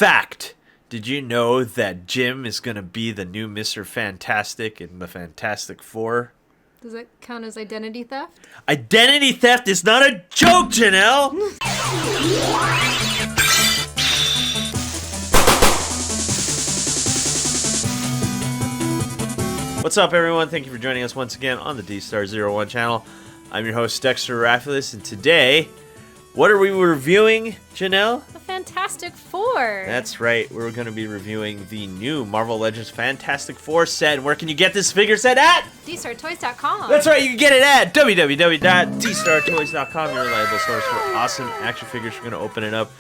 Fact. Did you know that Jim is going to be the new Mr. Fantastic in the Fantastic Four? Does that count as identity theft? Identity theft is not a joke, Janelle! What's up, everyone? Thank you for joining us once again on the Dstar01 channel. I'm your host, Dexter Arafiles, and today, what are we reviewing, Janelle? The Fantastic Four. That's right. We're going to be reviewing the new Marvel Legends Fantastic Four set. And where can you get this figure set at? Dstar01toys.com. That's right. You can get it at www.dstar01toys.com. Your reliable source for awesome action figures. We're going to open it up.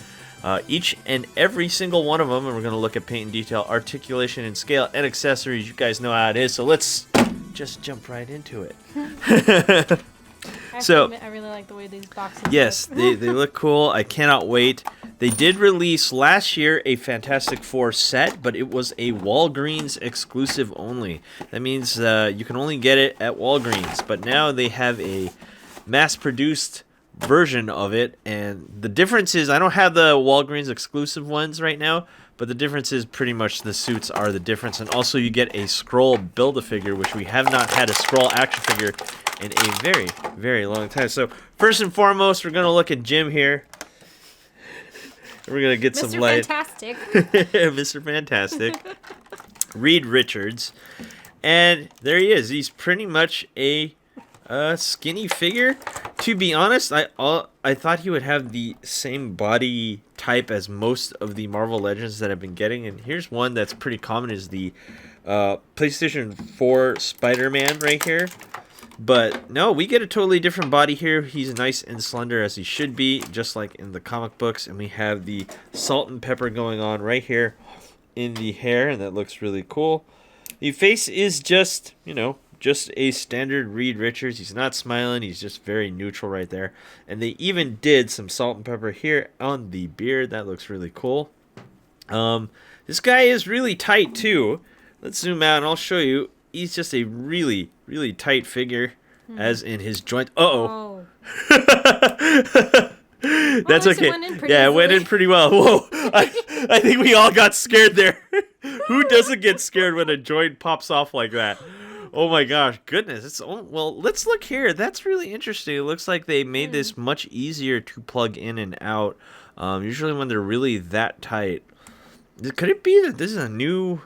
Each and every single one of them, and we're going to look at paint and detail, articulation and scale, and accessories. You guys know how it is, so let's just jump right into it. I really like the way these boxes yes, look. they look cool. I cannot wait. They did release last year a Fantastic Four set, but it was a Walgreens exclusive only. That means you can only get it at Walgreens, but now they have a mass-produced version of it, and the difference is I don't have the Walgreens exclusive ones right now, but the difference is pretty much the suits are the difference, and also you get a Skrull Build-A-Figure, which we have not had a Skrull action figure in a very, very long time. So first and foremost, we're going to look at Jim here. We're going to get some light. Mr. Fantastic. Mr. Fantastic. Reed Richards. And there he is. He's pretty much a skinny figure. To be honest, I thought he would have the same body type as most of the Marvel Legends that I've been getting, and here's one that's pretty common, is the PlayStation 4 Spider-Man right here. But no, we get a totally different body here. He's nice and slender as he should be, just like in the comic books, and we have the salt and pepper going on right here in the hair, and that looks really cool. The face is just, just a standard Reed Richards. He's not smiling. He's just very neutral right there. And they even did some salt and pepper here on the beard. That looks really cool. This guy is really tight too. Let's zoom out and I'll show you. He's just a really, really tight figure, as in his joint. Uh-oh. That's okay. It went in pretty well. Whoa. I think we all got scared there. Who doesn't get scared when a joint pops off like that? Oh my gosh, goodness. Well, let's look here. That's really interesting. It looks like they made this much easier to plug in and out. Usually when they're really that tight. Could it be that this is a new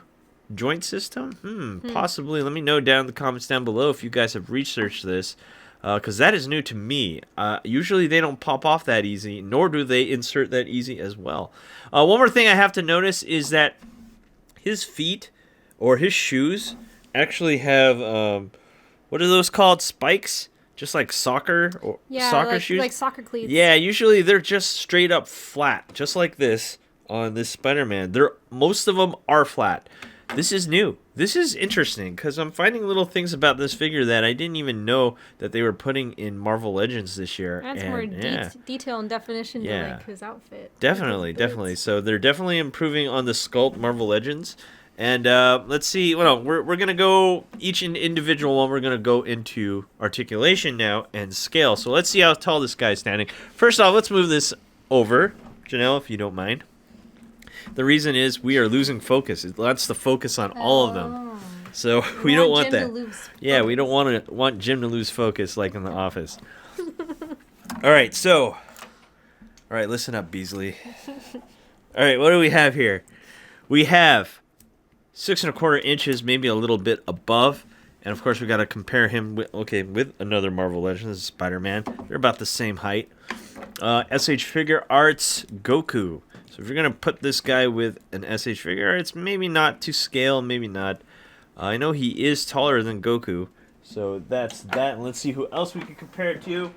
joint system? Possibly. Let me know down in the comments down below if you guys have researched this, because that is new to me. Usually they don't pop off that easy, nor do they insert that easy as well. One more thing I have to notice is that his feet, or his shoes, actually have what are those called? Spikes? Just like soccer shoes? like soccer cleats. Yeah, usually they're just straight up flat, just like this on this Spider-Man. Most of them are flat. This is new. This is interesting because I'm finding little things about this figure that I didn't even know that they were putting in Marvel Legends this year. Adds more detail and definition to like his outfit. Definitely. So they're definitely improving on the sculpt Marvel Legends. And let's see. Well, we're gonna go each individual one. We're gonna go into articulation now and scale. So let's see how tall this guy's standing. First off, let's move this over, Janelle, if you don't mind. The reason is we are losing focus. It wants to focus on all of them. So we don't want that. Yeah, we don't want Jim to lose focus like in The Office. All right, listen up, Beasley. All right, what do we have here? We have 6 1/4 inches, maybe a little bit above. And of course, we got to compare him with another Marvel Legends, Spider-Man. They're about the same height. SH Figure Arts Goku. So if you're going to put this guy with an SH Figure Arts, maybe not to scale, maybe not. I know he is taller than Goku. So that's that. And let's see who else we can compare it to.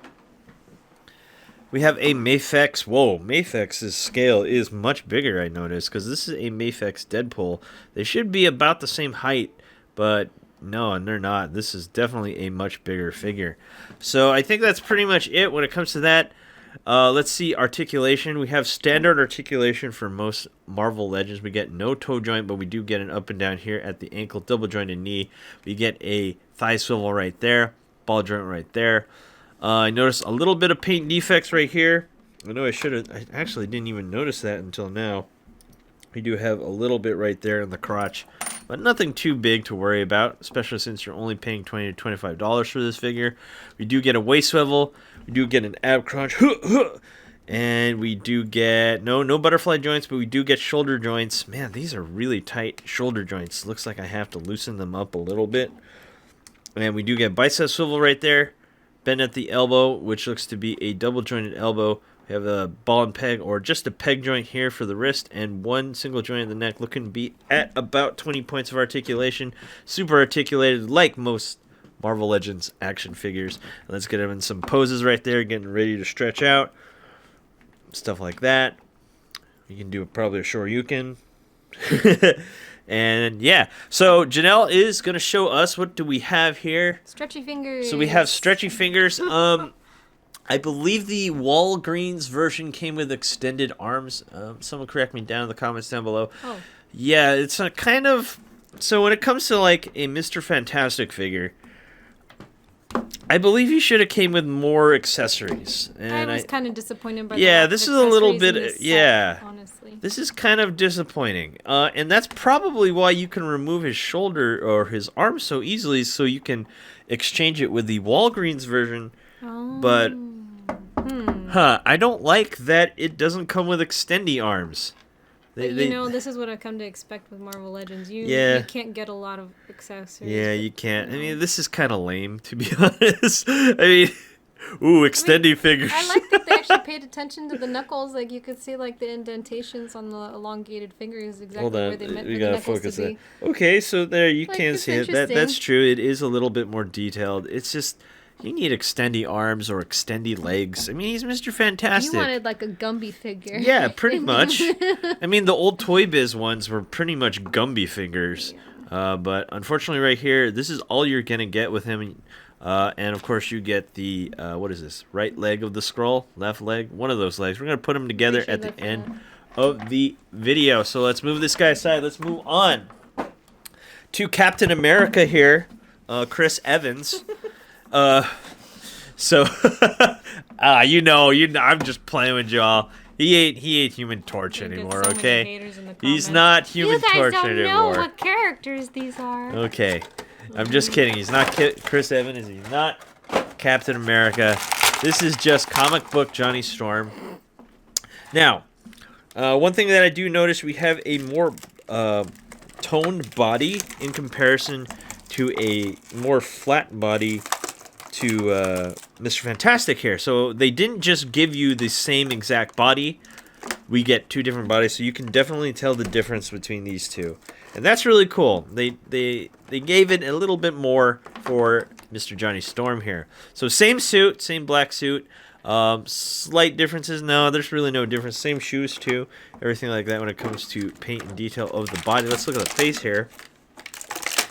We have a Mafex. Whoa, Mafex's scale is much bigger, I noticed, because this is a Mafex Deadpool. They should be about the same height, but no, and they're not. This is definitely a much bigger figure. So I think that's pretty much it when it comes to that. Let's see articulation. We have standard articulation for most Marvel Legends. We get no toe joint, but we do get an up and down here at the ankle, double jointed knee. We get a thigh swivel right there, ball joint right there. I noticed a little bit of paint defects right here. I know I actually didn't even notice that until now. We do have a little bit right there in the crotch, but nothing too big to worry about, especially since you're only paying $20 to $25 for this figure. We do get a waist swivel. We do get an ab crunch. And we do get, no butterfly joints, but we do get shoulder joints. Man, these are really tight shoulder joints. Looks like I have to loosen them up a little bit. And we do get bicep swivel right there. Bend at the elbow, which looks to be a double jointed elbow. We have a ball and peg, or just a peg joint here for the wrist, and one single joint in the neck, looking to be at about 20 points of articulation. Super articulated, like most Marvel Legends action figures. And let's get him in some poses right there, getting ready to stretch out. Stuff like that. You can do probably a shoryuken. And yeah, so Janelle is going to show us, what do we have here? Stretchy fingers. So we have stretchy fingers. I believe the Walgreens version came with extended arms. Someone correct me down in the comments down below. Oh. Yeah, it's a kind of... So when it comes to like a Mr. Fantastic figure, I believe he should have came with more accessories. And I was kind of disappointed by yeah, the this is a little bit... set, honestly. This is kind of disappointing. And that's probably why you can remove his shoulder or his arm so easily, so you can exchange it with the Walgreens version. Oh. But... I don't like that it doesn't come with extendy arms. This is what I've come to expect with Marvel Legends. You can't get a lot of accessories. Yeah, you can't. I mean, this is kind of lame, to be honest. I mean, extendy figures. I like that they actually paid attention to the knuckles. Like, you could see, like, the indentations on the elongated fingers, exactly where they meant the knuckles to be. Okay, so there, you like, can see it. That's true. It is a little bit more detailed. It's just... You need extendy arms or extendy legs. I mean, he's Mr. Fantastic. You wanted like a Gumby figure. Yeah, pretty much. I mean, the old Toy Biz ones were pretty much Gumby figures. But unfortunately right here, this is all you're going to get with him. And of course you get the, what is this? Right leg of the Skrull? Left leg? One of those legs. We're going to put them together at the end of the video. So let's move this guy aside. Let's move on to Captain America here. Chris Evans. So I'm just playing with y'all. He ain't Human Torch anymore, okay? He's not Human Torch anymore. You guys don't know what characters these are. Okay. I'm just kidding. He's not Chris Evans. He's not Captain America. This is just comic book Johnny Storm. Now, one thing that I do notice, we have a more toned body in comparison to a more flat body to Mr. Fantastic here. So they didn't just give you the same exact body. We get two different bodies, so you can definitely tell the difference between these two. And that's really cool. They gave it a little bit more for Mr. Johnny Storm here. So same suit, same black suit. Slight differences. No, there's really no difference. Same shoes too. Everything like that when it comes to paint and detail of the body. Let's look at the face here.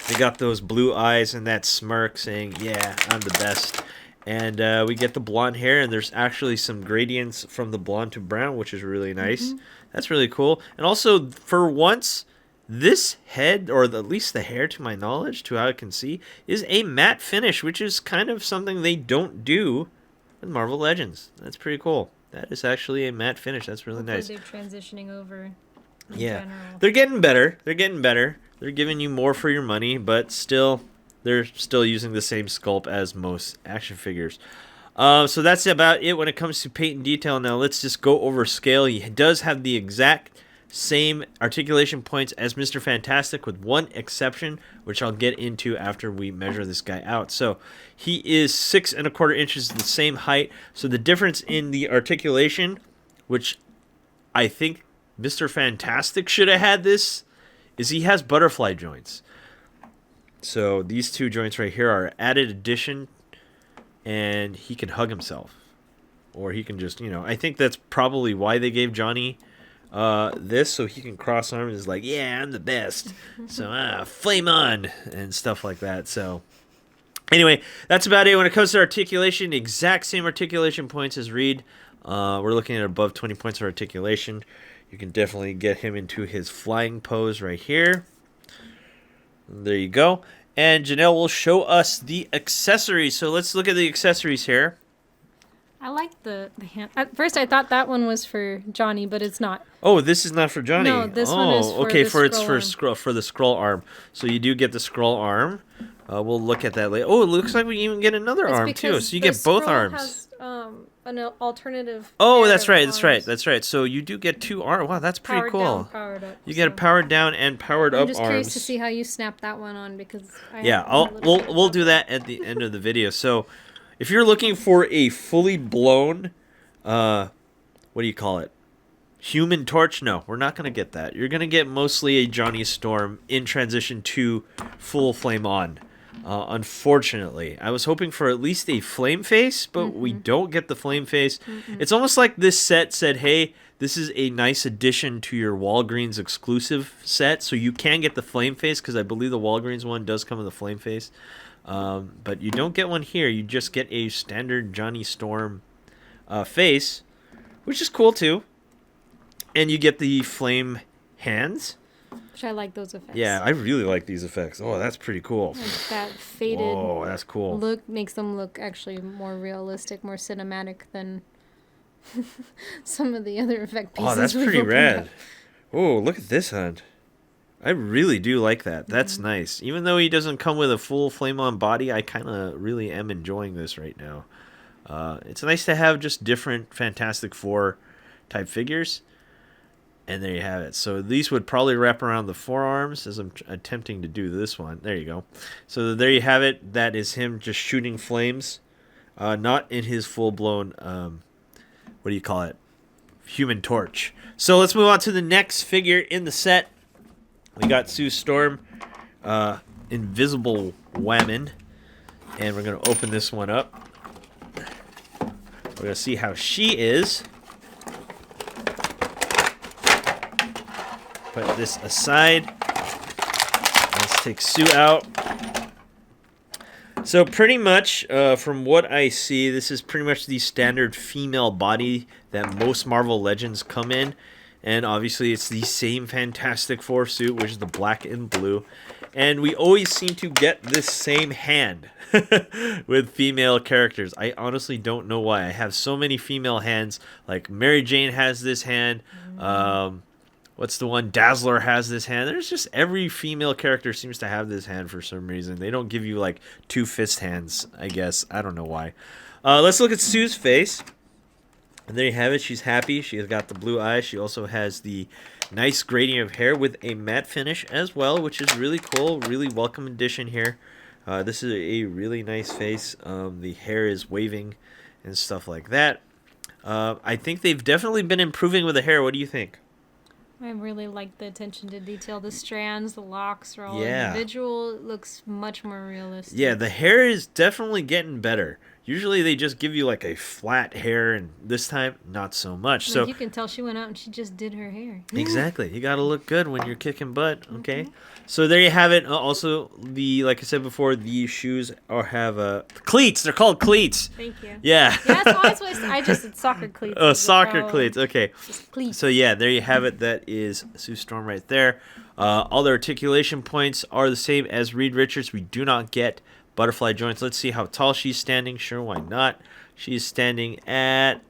They got those blue eyes and that smirk saying, yeah, I'm the best. And we get the blonde hair, and there's actually some gradients from the blonde to brown, which is really nice. That's really cool. And also, for once, this head, or at least the hair to my knowledge, to how I can see, is a matte finish, which is kind of something they don't do with Marvel Legends. That's pretty cool. That is actually a matte finish. That's really nice. They're transitioning over in general. They're getting better. They're getting better. They're giving you more for your money, but still, they're still using the same sculpt as most action figures. So that's about it when it comes to paint and detail. Now let's just go over scale. He does have the exact same articulation points as Mr. Fantastic, with one exception, which I'll get into after we measure this guy out. So he is 6 1/4 inches, the same height. So the difference in the articulation, which I think Mr. Fantastic should have had this, is he has butterfly joints. So these two joints right here are added addition, and he can hug himself. Or he can just, I think that's probably why they gave Johnny this, so he can cross arms and is like, yeah, I'm the best. So, flame on, and stuff like that. So, anyway, that's about it. When it comes to articulation, exact same articulation points as Reed. We're looking at above 20 points of articulation. You can definitely get him into his flying pose right here. There you go. And Janelle will show us the accessories. So let's look at the accessories here. I like the hand. At first, I thought that one was for Johnny, but it's not. Oh, this is not for Johnny. No, this one is for okay, the for the scroll arm. So you do get the scroll arm. We'll look at that later. Oh, it looks like we even get another arm too. So you get both arms. Has, an alternative. Oh, that's right. That's right. So you do get 2 arms. Wow, that's pretty powered cool. Down, powered up, you get a powered down and powered up arms. I'm just curious to see how you snap that one on because. We'll do that at the end of the video. So, if you're looking for a fully blown, what do you call it? Human Torch? No, we're not gonna get that. You're gonna get mostly a Johnny Storm in transition to full flame on. Unfortunately, I was hoping for at least a flame face, but we don't get the flame face. It's almost like this set said, hey, this is a nice addition to your Walgreens exclusive set, so you can get the flame face, because I believe the Walgreens one does come with a flame face. But you don't get one here. You just get a standard Johnny Storm face, which is cool too. And you get the flame hands. Which I like those effects. Yeah, I really like these effects. Oh, that's pretty cool. Like that faded that's cool. look makes them look actually more realistic, more cinematic than some of the other effect pieces. Oh, that's pretty rad. Oh, look at this hunt. I really do like that. That's nice. Even though he doesn't come with a full flame-on body, I kind of really am enjoying this right now. It's nice to have just different Fantastic Four type figures. And there you have it. So these would probably wrap around the forearms as I'm attempting to do this one. There you go. So there you have it. That is him just shooting flames. Not in his full-blown, what do you call it? Human Torch. So let's move on to the next figure in the set. We got Sue Storm, Invisible Woman. And we're going to open this one up. We're going to see how she is. Put this aside. Let's take Sue out. So pretty much, from what I see, this is pretty much the standard female body that most Marvel Legends come in. And obviously it's the same Fantastic Four suit, which is the black and blue. And we always seem to get this same hand with female characters. I honestly don't know why. I have so many female hands. Like Mary Jane has this hand. What's the one? Dazzler has this hand. There's just every female character seems to have this hand for some reason. They don't give you like 2 fist hands, I guess. I don't know why. Let's look at Sue's face. And there you have it. She's happy. She has got the blue eyes. She also has the nice grading of hair with a matte finish as well, which is really cool. Really welcome addition here. This is a really nice face. The hair is waving and stuff like that. I think they've definitely been improving with the hair. What do you think? I really like the attention to detail. The strands, the locks are all individual. It looks much more realistic. Yeah, the hair is definitely getting better. Usually they just give you like a flat hair, and this time not so much. Like so you can tell she went out and she just did her hair. Exactly. You got to look good when you're kicking butt. Okay. So there you have it. Also, like I said before, the shoes have cleats. They're called cleats. Thank you. Yeah. Yeah, that's always I just said soccer cleats. Oh, soccer cleats. Okay. Just cleats. So yeah, there you have it. That is Sue Storm right there. All the articulation points are the same as Reed Richards. We do not get butterfly joints. Let's see how tall she's standing. Sure, why not? She's standing at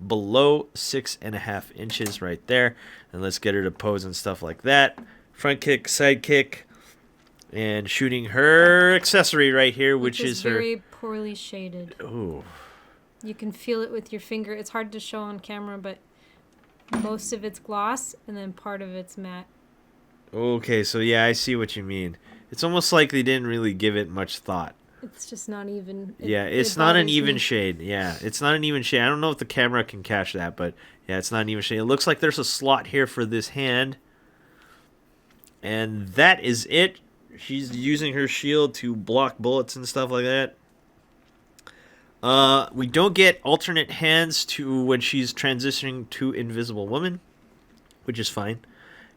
below 6.5 inches right there. And let's get her to pose and stuff like that. Front kick, side kick, and shooting her accessory right here, which is her very poorly shaded. Ooh. You can feel it with your finger. It's hard to show on camera, but most of it's gloss and then part of it's matte. Okay, so yeah, I see what you mean. It's almost like they didn't really give it much thought. It's just not even. It's not an even shade. Yeah, it's not an even shade. I don't know if the camera can catch that, but yeah, it's not an even shade. It looks like there's a slot here for this hand. And that is it. She's using her shield to block bullets and stuff like that. We don't get alternate hands to when she's transitioning to Invisible Woman, which is fine.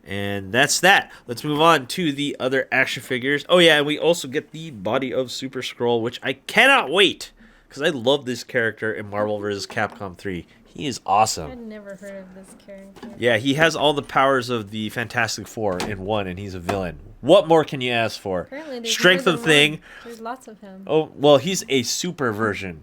And that's that. Let's move on to the other action figures. Oh yeah, and we also get the body of Super Skrull, which I cannot wait, because I love this character in Marvel vs. Capcom 3. He is awesome. I'd never heard of this character. Yeah, he has all the powers of the Fantastic Four in one, and he's a villain. What more can you ask for? Apparently, Strength of thing. There's lots of him. Oh, well, he's a super version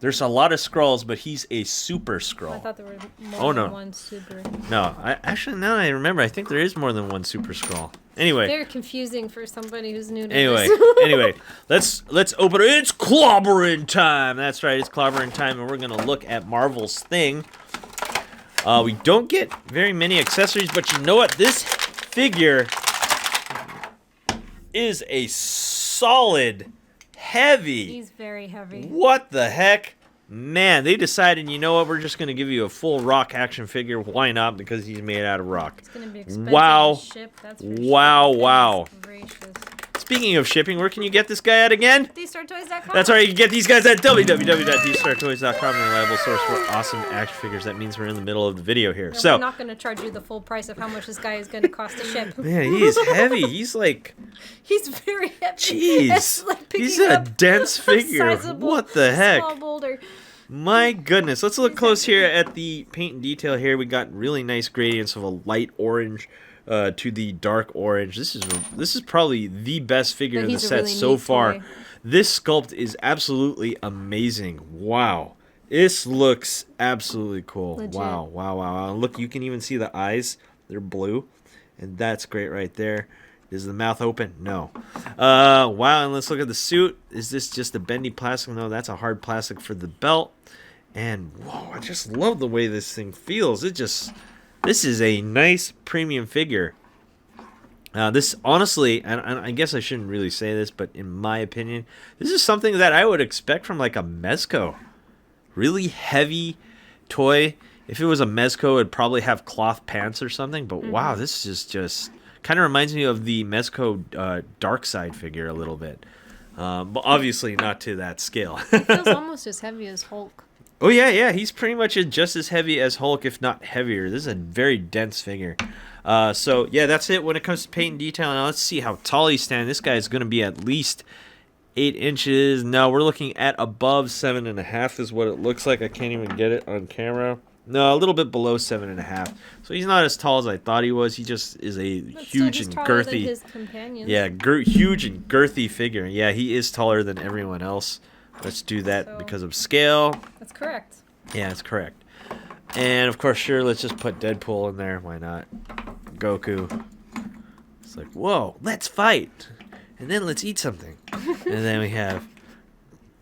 There's a lot of Skrulls, but he's a super Skrull. I thought there were more than one super. No, actually, now that I remember, I think there is more than one super Skrull. Anyway. Very confusing for somebody who's new to this. Anyway, let's open it. It's clobbering time. That's right, it's clobbering time, and we're gonna look at Marvel's thing. We don't get very many accessories, but you know what? This figure is a solid, heavy. He's very heavy. What the heck? Man, they decided, you know what, we're just going to give you a full rock action figure. Why not? Because he's made out of rock. It's going to be expensive to ship, that's for wow, sure. wow. Gracious. Speaking of shipping, where can you get this guy at again? Dstar01. That's right, you can get these guys at www.dstar01.com, a reliable source for awesome action figures. That means we're in the middle of the video here. No, so we're not going to charge you the full price of how much this guy is going to cost to ship. Man, he is heavy. He's like... He's very heavy. Jeez. Like he's a dense figure. What the heck? Small boulder. My goodness. Let's look close here at the paint and detail here. We got really nice gradients of a light orange to the dark orange. This is probably the best figure in the set really so far. Toy. This sculpt is absolutely amazing. Wow. This looks absolutely cool. Legit. Wow, wow, wow, wow. Look, you can even see the eyes. They're blue. And that's great right there. Is the mouth open? No. Wow, and let's look at the suit. Is this just a bendy plastic? No, that's a hard plastic for the belt. And, whoa, I just love the way this thing feels. This is a nice premium figure. This, honestly, and I guess I shouldn't really say this, but in my opinion, this is something that I would expect from, like, a Mezco. Really heavy toy. If it was a Mezco, it'd probably have cloth pants or something. But, wow, this is just... kind of reminds me of the Mezco Dark Side figure a little bit. But obviously not to that scale. It feels almost as heavy as Hulk. Oh, yeah. He's pretty much just as heavy as Hulk, if not heavier. This is a very dense figure. So, yeah, that's it when it comes to paint and detail. Now, let's see how tall he's standing. This guy is going to be at least 8 inches. No, we're looking at above 7.5 is what it looks like. I can't even get it on camera. No, a little bit below 7.5. So he's not as tall as I thought he was. He just is a huge and girthy. Than his companions. Yeah, huge and girthy figure. Yeah, he is taller than everyone else. Let's do that because of scale. That's correct. Yeah, that's correct. And of course, sure, let's just put Deadpool in there. Why not? Goku. It's like, whoa, let's fight, and then let's eat something, and then we have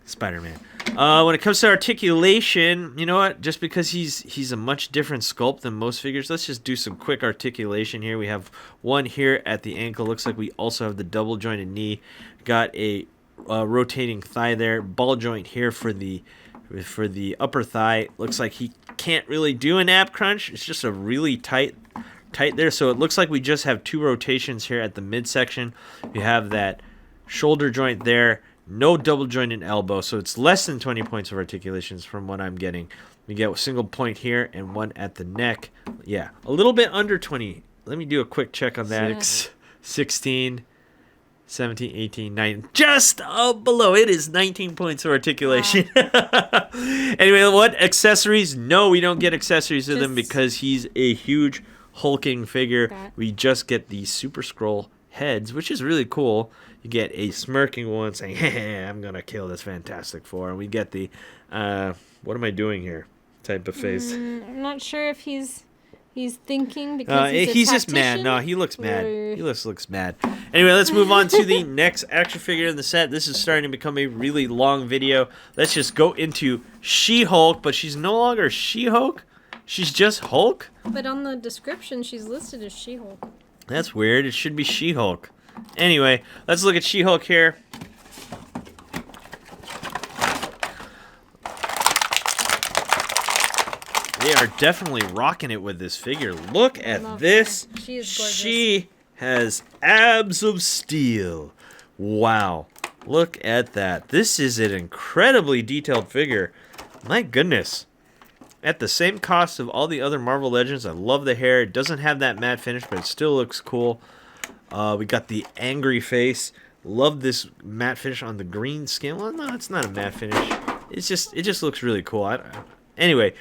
Spider-Man. When it comes to articulation, you know what? Just because he's a much different sculpt than most figures, let's just do some quick articulation here. We have one here at the ankle. Looks like we also have the double jointed knee. Got a rotating thigh there. Ball joint here for the upper thigh. Looks like he can't really do an ab crunch. It's just a really tight there. So it looks like we just have 2 rotations here at the midsection. You have that shoulder joint there. No double jointed elbow, so it's less than 20 points of articulations from what I'm getting. We get a single point here and one at the neck. Yeah, a little bit under 20. Let me do a quick check on that. 16, 17, 18, 19. Just below. It is 19 points of articulation. Wow. Anyway, what? Accessories? No, we don't get accessories with him because he's a huge hulking figure. We just get the Super Skrull heads, which is really cool. You get a smirking one saying, hey, I'm going to kill this Fantastic Four. And we get the, what am I doing here type of face. I'm not sure if he's thinking because he's just mad. No, he looks mad. He looks mad. Anyway, let's move on to the next action figure in the set. This is starting to become a really long video. Let's just go into She-Hulk, but she's no longer She-Hulk. She's just Hulk. But on the description, she's listed as She-Hulk. That's weird. It should be She-Hulk. Anyway, let's look at She-Hulk here. They are definitely rocking it with this figure. Look at this. Her. She is gorgeous. She has abs of steel. Wow. Look at that. This is an incredibly detailed figure. My goodness. At the same cost of all the other Marvel Legends. I love the hair. It doesn't have that matte finish, but it still looks cool. We got the angry face. Love this matte finish on the green skin. Well, no, it's not a matte finish. It just looks really cool. Anyway,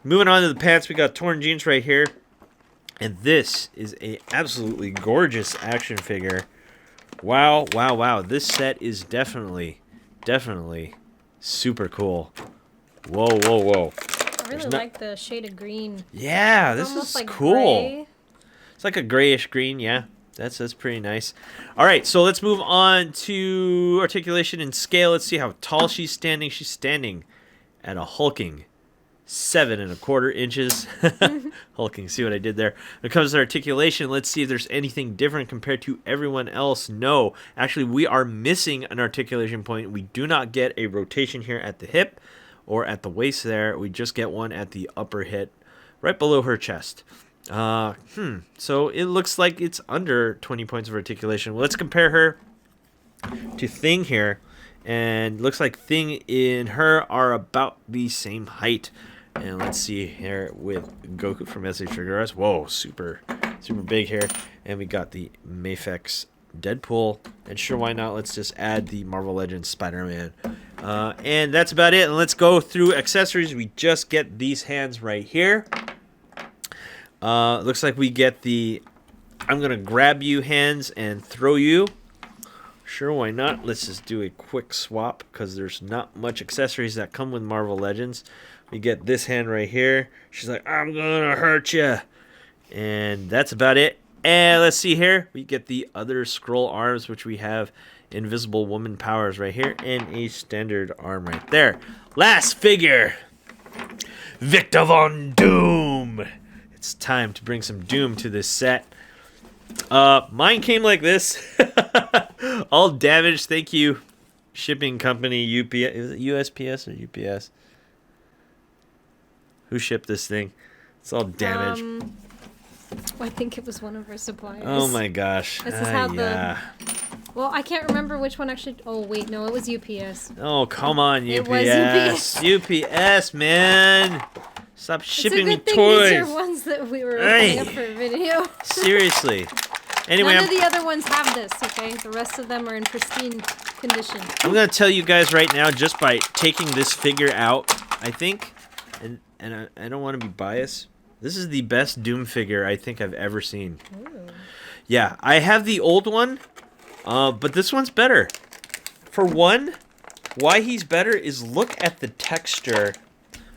moving on to the pants. We got torn jeans right here. And this is a absolutely gorgeous action figure. Wow, wow, wow. This set is definitely super cool. Whoa, whoa, whoa. I really like the shade of green. Yeah, It's this is like cool. gray. It's like a grayish green, yeah. That's pretty nice. All right, so let's move on to articulation and scale. Let's see how tall she's standing. She's standing at a hulking 7¼ inches. Hulking, see what I did there? When it comes to articulation, let's see if there's anything different compared to everyone else. No, actually, we are missing an articulation point. We do not get a rotation here at the hip or at the waist there. We just get one at the upper hip, right below her chest. So it looks like it's under 20 points of articulation. Well, let's compare her to Thing here. And looks like Thing and her are about the same height. And let's see here with Goku from SHRS. Whoa, super big here. And we got the Mafex Deadpool. And sure, why not? Let's just add the Marvel Legends Spider-Man. And that's about it. And let's go through accessories. We just get these hands right here. Looks like we get the I'm going to grab you hands and throw you. Sure, why not? Let's just do a quick swap because there's not much accessories that come with Marvel Legends. We get this hand right here. She's like, I'm going to hurt you. And that's about it. And let's see here. We get the other scroll arms, which we have Invisible Woman powers right here and a standard arm right there. Last figure. Victor Von Doom. It's time to bring some Doom to this set. Mine came like this. All damaged. Thank you, shipping company UPS. Is it USPS or UPS? Who shipped this thing? It's all damaged. I think it was one of our suppliers. Oh my gosh. This is how Well, I can't remember which one actually. Oh wait, no, it was UPS. Oh come on, UPS. It was UPS. UPS, man. Stop shipping me it's a good thing toys. These are ones that we were opening up for a video. Seriously. Anyway, None of the other ones have this, okay? The rest of them are in pristine condition. I'm going to tell you guys right now, just by taking this figure out, I think, and I don't want to be biased, this is the best Doom figure I think I've ever seen. Ooh. Yeah, I have the old one, but this one's better. For one, why he's better is look at the texture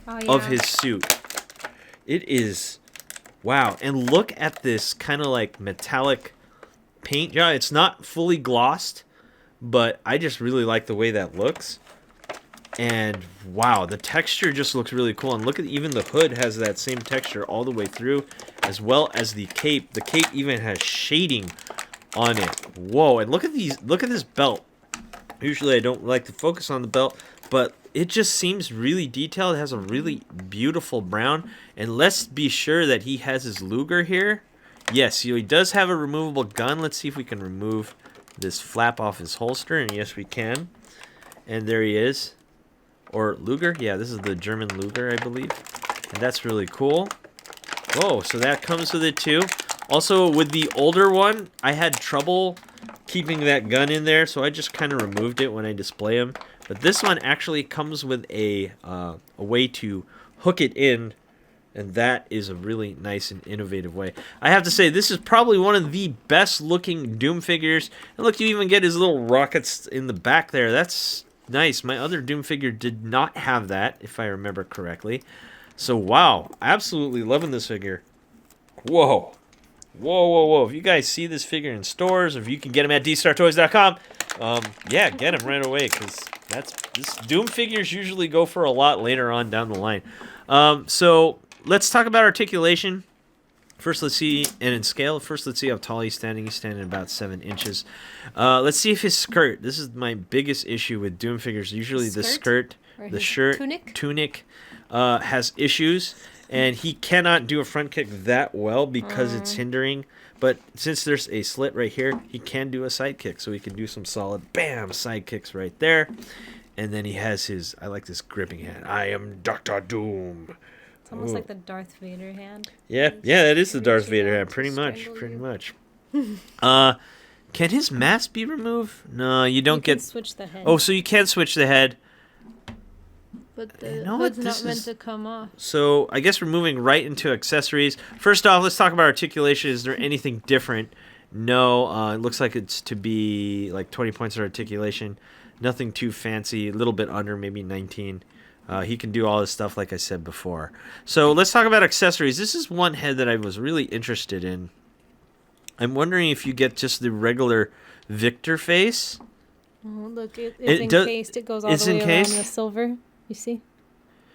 of his suit. It is, wow. And look at this kind of like metallic paint job. It's not fully glossed, but I just really like the way that looks. And wow, the texture just looks really cool. And look at even the hood has that same texture all the way through, as well as the cape. The cape even has shading on it. Whoa, and look at these, look at this belt. Usually I don't like to focus on the belt, but it just seems really detailed. It has a really beautiful brown. And let's be sure that he has his Luger here. Yes, so he does have a removable gun. Let's see if we can remove this flap off his holster. And yes, we can. And there he is. Or Luger. Yeah, this is the German Luger, I believe. And that's really cool. Whoa, so that comes with it too. Also, with the older one, I had trouble keeping that gun in there, so I just kind of removed it when I display them. But this one actually comes with a way to hook it in, and that is a really nice and innovative way. I have to say, this is probably one of the best looking Doom figures. And look, you even get his little rockets in the back there. That's nice. My other Doom figure did not have that, if I remember correctly. So, wow. Absolutely loving this figure. Whoa. Whoa, whoa, whoa. If you guys see this figure in stores, or if you can get him at Dstar01 yeah, get him right away, because this Doom figures usually go for a lot later on down the line. So let's talk about articulation. First, let's see, and in scale, first let's see how tall he's standing. He's standing about 7 inches. Let's see if his skirt, this is my biggest issue with Doom figures. Usually the skirt, the shirt, tunic has issues. And he cannot do a front kick that well because it's hindering. But since there's a slit right here, he can do a side kick. So he can do some solid, bam, side kicks right there. And then he has his, I like this gripping hand. I am Dr. Doom. It's almost like the Darth Vader hand. Yeah, that is the Darth Vader hand. Pretty much. Can his mask be removed? No, you don't get. Switch the head. Oh, so you can switch the head. But the hood's not meant to come off. So I guess we're moving right into accessories. First off, let's talk about articulation. Is there anything different? No. It looks like it's to be like 20 points of articulation. Nothing too fancy. A little bit under, maybe 19. He can do all this stuff like I said before. So let's talk about accessories. This is one head that I was really interested in. I'm wondering if you get just the regular Victor face. Oh, look, it's encased. It goes all the way around the silver. You see?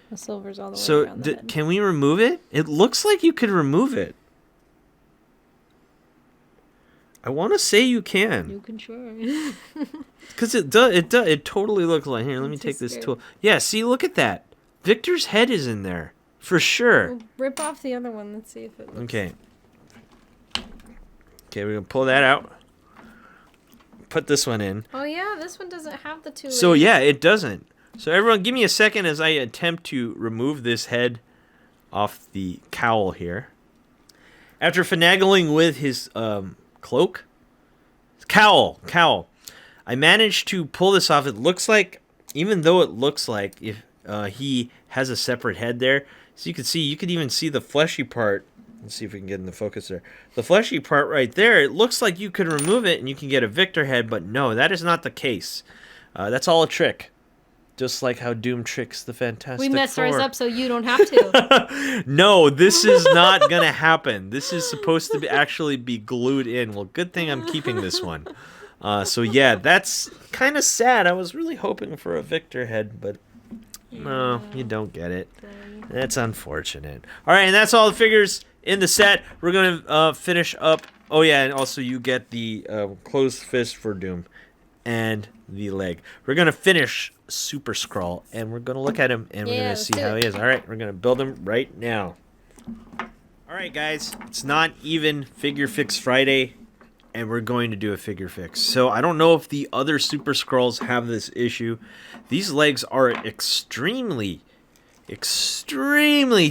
The silver's all the way around the head. Can we remove it? It looks like you could remove it. I want to say you can. You can try. Because it totally looks like... Here, let me take this tool. Yeah, see, look at that. Victor's head is in there. For sure. We'll rip off the other one. Let's see if it looks... Okay. Okay, we're going to pull that out. Put this one in. Oh, yeah, this one doesn't have the 2 layers. So, yeah, it doesn't. So, everyone, give me a second as I attempt to remove this head off the cowl here. After finagling with his cloak? Cowl. I managed to pull this off. It looks like, even though it looks like if he has a separate head there, so you can see, you could even see the fleshy part. Let's see if we can get in the focus there. The fleshy part right there, it looks like you could remove it and you can get a Victor head, but no, that is not the case. That's all a trick. Just like how Doom tricks the Fantastic Four. We messed ours up so you don't have to. No, this is not going to happen. This is supposed to actually be glued in. Well, good thing I'm keeping this one. So, yeah, that's kind of sad. I was really hoping for a Victor head, but no, you don't get it. That's unfortunate. All right, and that's all the figures in the set. We're going to finish up. Oh, yeah, and also you get the closed fist for Doom and the leg. We're going to finish Super Skrull, and we're going to look at him, and we're going to see how he is. All right, we're going to build him right now. All right, guys, it's not even Figure Fix Friday, and we're going to do a figure fix. So I don't know if the other Super Skrulls have this issue. These legs are extremely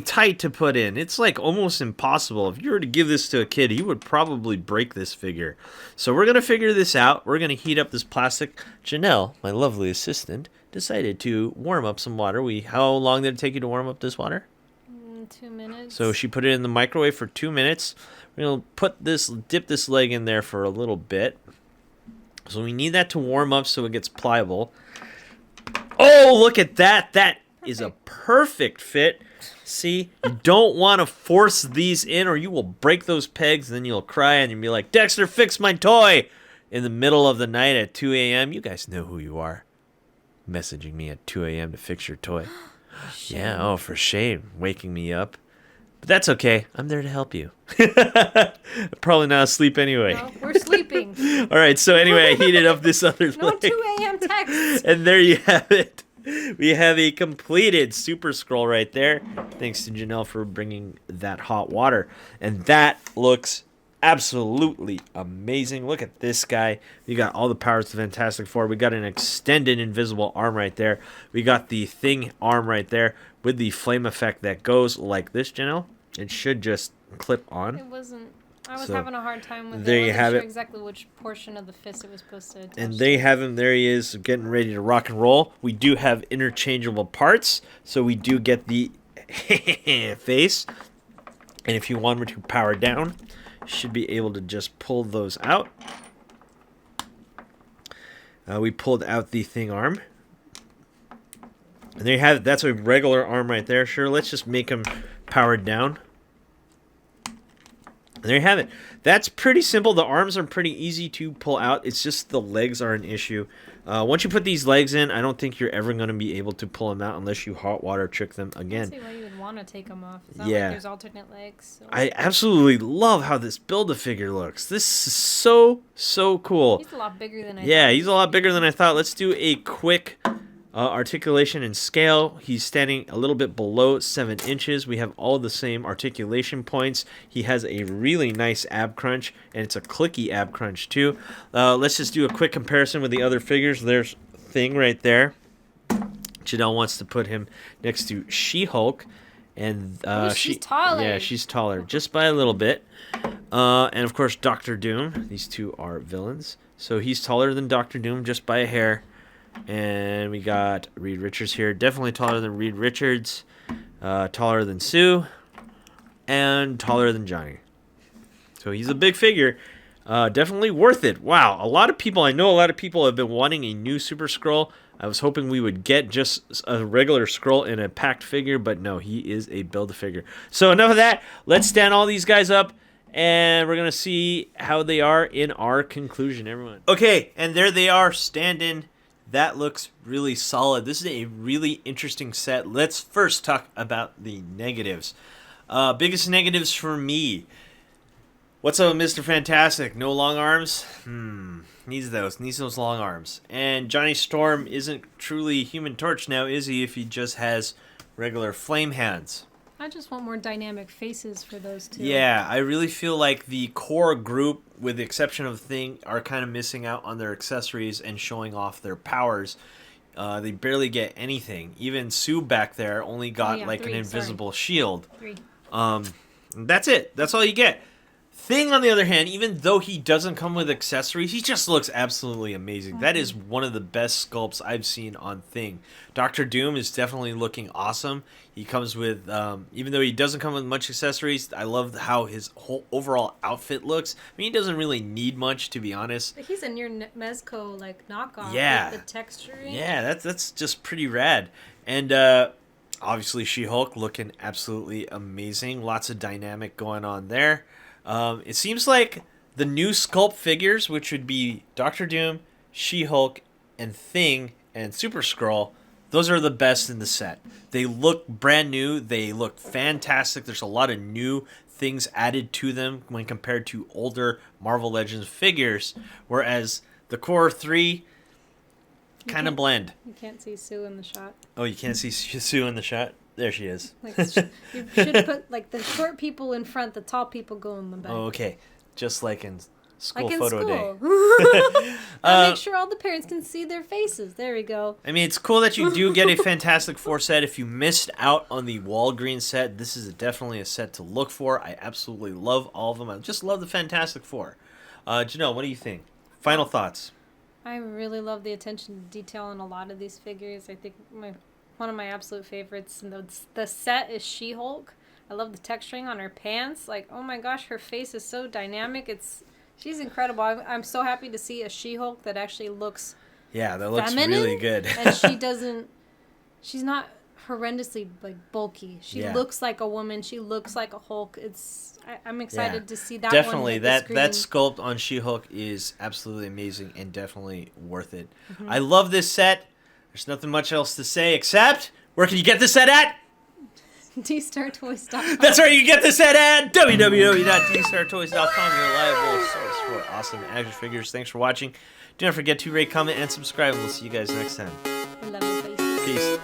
tight to put in. It's like almost impossible. If you were to give this to a kid, he would probably break this figure. So we're going to figure this out. We're going to heat up this plastic. Janelle, my lovely assistant, decided to warm up some water. How long did it take you to warm up this water? 2 minutes. So she put it in the microwave for 2 minutes. We're going to dip this leg in there for a little bit. So we need that to warm up so it gets pliable. Oh, look at that. That is a perfect fit. See, you don't want to force these in or you will break those pegs, and then you'll cry and you'll be like, Dexter, fix my toy in the middle of the night at 2 a.m. You guys know who you are. Messaging me at 2 a.m. to fix your toy. Yeah, oh, for shame. Waking me up. But that's okay. I'm there to help you. Probably not asleep anyway. No, we're sleeping. All right, so anyway, I heated up this other No leg. 2 a.m. text. And there you have it. We have a completed Super Skrull right there. Thanks to Janelle for bringing that hot water. And that looks absolutely amazing. Look at this guy. We got all the powers of Fantastic Four. We got an extended invisible arm right there. We got the Thing arm right there with the flame effect that goes like this, Janelle. It should just clip on. It wasn't. I was having a hard time with it. There you have it. Exactly which portion of the fist it was supposed to attach. And there you have him. There he is, getting ready to rock and roll. We do have interchangeable parts, so we do get the face. And if you want him to power down, you should be able to just pull those out. We pulled out the Thing arm. And there you have it. That's a regular arm right there. Sure, let's just make him powered down. And there you have it. That's pretty simple. The arms are pretty easy to pull out. It's just the legs are an issue. Once you put these legs in, I don't think you're ever going to be able to pull them out unless you hot water trick them again. I don't see why you would want to take them off. It's not like there's alternate legs. So. I absolutely love how this Build-A-Figure looks. This is so cool. He's a lot bigger than I thought. Yeah, he's a lot bigger than I thought. Let's do a quick articulation and scale. He's standing a little bit below 7 inches. We have all the same articulation points. He has a really nice ab crunch, and it's a clicky ab crunch too. Let's just do a quick comparison with the other figures. There's Thing right there. Janelle wants to put him next to She-Hulk, and she's taller. Yeah, she's taller just by a little bit. And of course, Dr. Doom. These two are villains, so he's taller than Dr. Doom just by a hair. And we got Reed Richards here. Definitely taller than Reed Richards. Taller than Sue. And taller than Johnny. So he's a big figure. Definitely worth it. Wow. I know a lot of people have been wanting a new Super Skrull. I was hoping we would get just a regular Skrull in a packed figure, but no, he is a Build-A-Figure. So enough of that. Let's stand all these guys up, and we're going to see how they are in our conclusion, everyone. Okay, and there they are standing. That looks really solid. This is a really interesting set. Let's first talk about the negatives. Biggest negatives for me. What's up, Mr. Fantastic? No long arms? Needs those long arms. And Johnny Storm isn't truly Human Torch now, is he, if he just has regular flame hands? I just want more dynamic faces for those two. Yeah, I really feel like the core group, with the exception of Thing, are kind of missing out on their accessories and showing off their powers. They barely get anything. Even Sue back there only got an invisible shield. 3. That's it. That's all you get. Thing, on the other hand, even though he doesn't come with accessories, he just looks absolutely amazing. That is one of the best sculpts I've seen on Thing. Dr. Doom is definitely looking awesome. He comes with, even though he doesn't come with much accessories, I love how his whole overall outfit looks. I mean, he doesn't really need much, to be honest. But he's a near Mezco knockoff. Yeah. With the texturing. Yeah, that's just pretty rad. And obviously She-Hulk looking absolutely amazing. Lots of dynamic going on there. It seems like the new sculpt figures, which would be Dr. Doom, She-Hulk, and Thing, and Super Skrull, those are the best in the set. They look brand new. They look fantastic. There's a lot of new things added to them when compared to older Marvel Legends figures, whereas the core 3 kind of blend. You can't see Sue in the shot. Oh, you can't see Sue in the shot? There she is. You should put the short people in front, the tall people go in the back. Oh, okay. Just like in school like in photo school. day. Make sure all the parents can see their faces. There we go. I mean, it's cool that you do get a Fantastic Four set. If you missed out on the Walgreens set, this is definitely a set to look for. I absolutely love all of them. I just love the Fantastic Four. Janelle, what do you think? Final thoughts. I really love the attention to detail on a lot of these figures. I think one of my absolute favorites in the set is She-Hulk. I love the texturing on her pants. Like, oh my gosh, her face is so dynamic. She's incredible. I'm so happy to see a She-Hulk that actually looks that looks feminine, really good. And she's not horrendously bulky. She looks like a woman. She looks like a Hulk. I'm excited to see that definitely one that sculpt on She-Hulk is absolutely amazing and definitely worth it. I love this set. There's nothing much else to say except, where can you get this set at? Dstar01. That's right, you get this at www.dstar01.toys.com, your reliable source for awesome action figures. Thanks for watching. Do not forget to rate, comment, and subscribe. We'll see you guys next time. I love your faces. Peace.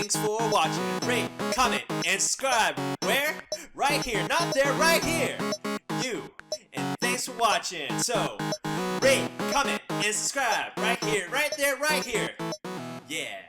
thanks for watching. Rate, comment, and subscribe. Where? Right here. Not there, right here. You. And thanks for watching. So, rate, comment, and subscribe. Right here, right there, right here. Yeah.